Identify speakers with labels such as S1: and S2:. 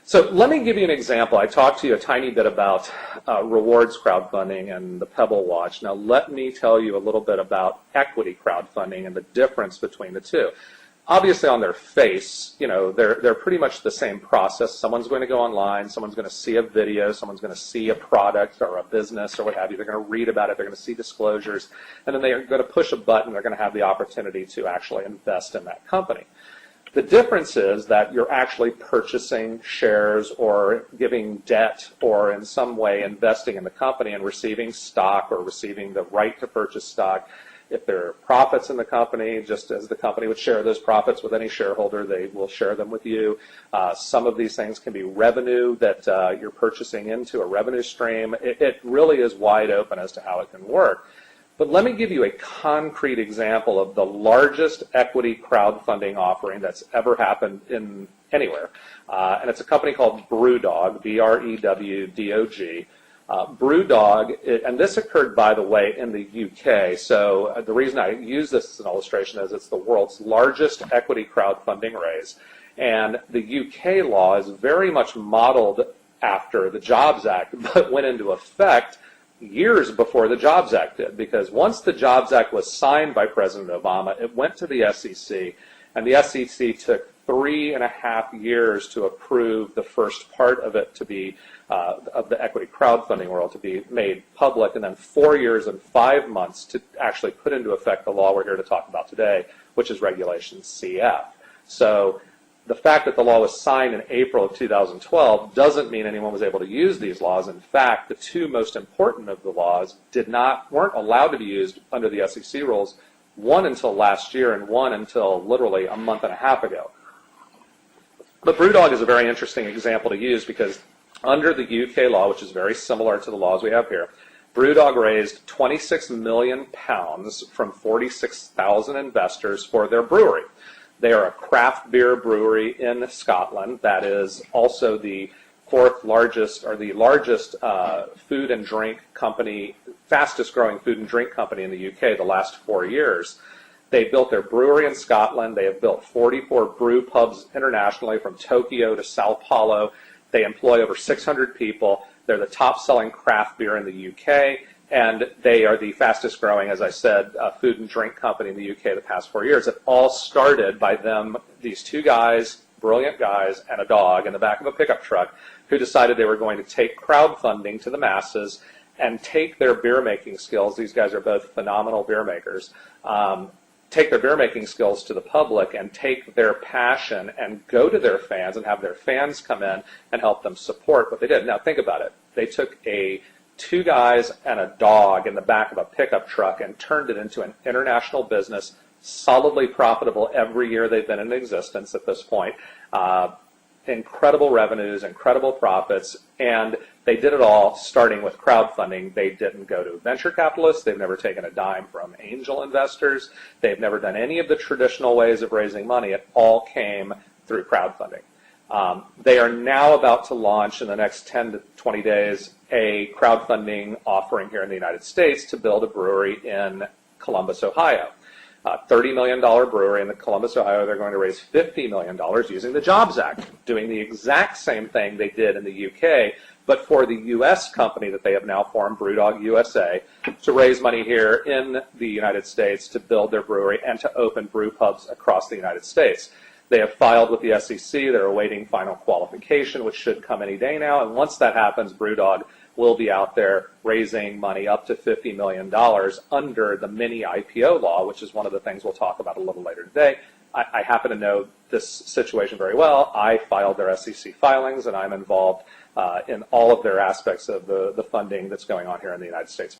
S1: So let me give you an example. I talked to you a tiny bit about rewards crowdfunding and the Pebble Watch. Now let me tell you a little bit about equity crowdfunding and the difference between the two. Obviously on their face, you know, they're pretty much the same process. Someone's going to go online, someone's going to see a video, someone's going to see a product or a business or what have you. They're going to read about it, they're going to see disclosures, and then they're going to push a button, they're going to have the opportunity to actually invest in that company. The difference is that you're actually purchasing shares or giving debt or in some way investing in the company and receiving stock or receiving the right to purchase stock. If there are profits in the company, just as the company would share those profits with any shareholder, they will share them with you. Some of these things can be revenue that you're purchasing into, a revenue stream. It really is wide open as to how it can work. But let me give you a concrete example of the largest equity crowdfunding offering that's ever happened in anywhere. And it's a company called BrewDog, B-R-E-W-D-O-G. BrewDog, and this occurred, by the way, in the UK. So the reason I use this as an illustration is it's the world's largest equity crowdfunding raise. And the UK law is very much modeled after the JOBS Act, but went into effect years before the JOBS Act did, because once the JOBS Act was signed by President Obama, it went to the SEC, and the SEC took 3.5 years to approve the first part of it to be, of the equity crowdfunding world to be made public, and then 4 years and 5 months to actually put into effect the law we're here to talk about today, which is Regulation CF. So the fact that the law was signed in April of 2012 doesn't mean anyone was able to use these laws. In fact, the two most important of the laws weren't allowed to be used under the SEC rules, one until last year and one until literally a month and a half ago. But BrewDog is a very interesting example to use because under the UK law, which is very similar to the laws we have here, BrewDog raised £26 million from 46,000 investors for their brewery. They are a craft beer brewery in Scotland that is also the fourth largest, or the largest food and drink company, fastest growing food and drink company in the UK the last 4 years. They built their brewery in Scotland. They have built 44 brew pubs internationally from Tokyo to Sao Paulo. They employ over 600 people. They're the top selling craft beer in the UK. And they are the fastest growing, as I said, food and drink company in the UK the past 4 years. It all started by them, these two guys, brilliant guys, and a dog in the back of a pickup truck who decided they were going to take crowdfunding to the masses and take their beer making skills. These guys are both phenomenal beer makers. Take their beer making skills to the public and take their passion and go to their fans and have their fans come in and help them support what they did. Now think about it. They took two guys and a dog in the back of a pickup truck and turned it into an international business, solidly profitable every year they've been in existence at this point. Incredible revenues, incredible profits, and they did it all starting with crowdfunding. They didn't go to venture capitalists. They've never taken a dime from angel investors. They've never done any of the traditional ways of raising money. It all came through crowdfunding. They are now about to launch in the next 10 to 20 days a crowdfunding offering here in the United States to build a brewery in Columbus, Ohio. $30 million brewery in Columbus, Ohio. They're going to raise $50 million using the JOBS Act, doing the exact same thing they did in the UK, but for the U.S. company that they have now formed, BrewDog USA, to raise money here in the United States to build their brewery and to open brew pubs across the United States. They have filed with the SEC. They're awaiting final qualification, which should come any day now. And once that happens, BrewDog will be out there raising money up to $50 million under the Mini IPO law, which is one of the things we'll talk about a little later today. I happen to know this situation very well. I filed their SEC filings, and I'm involved in all of their aspects of the funding that's going on here in the United States.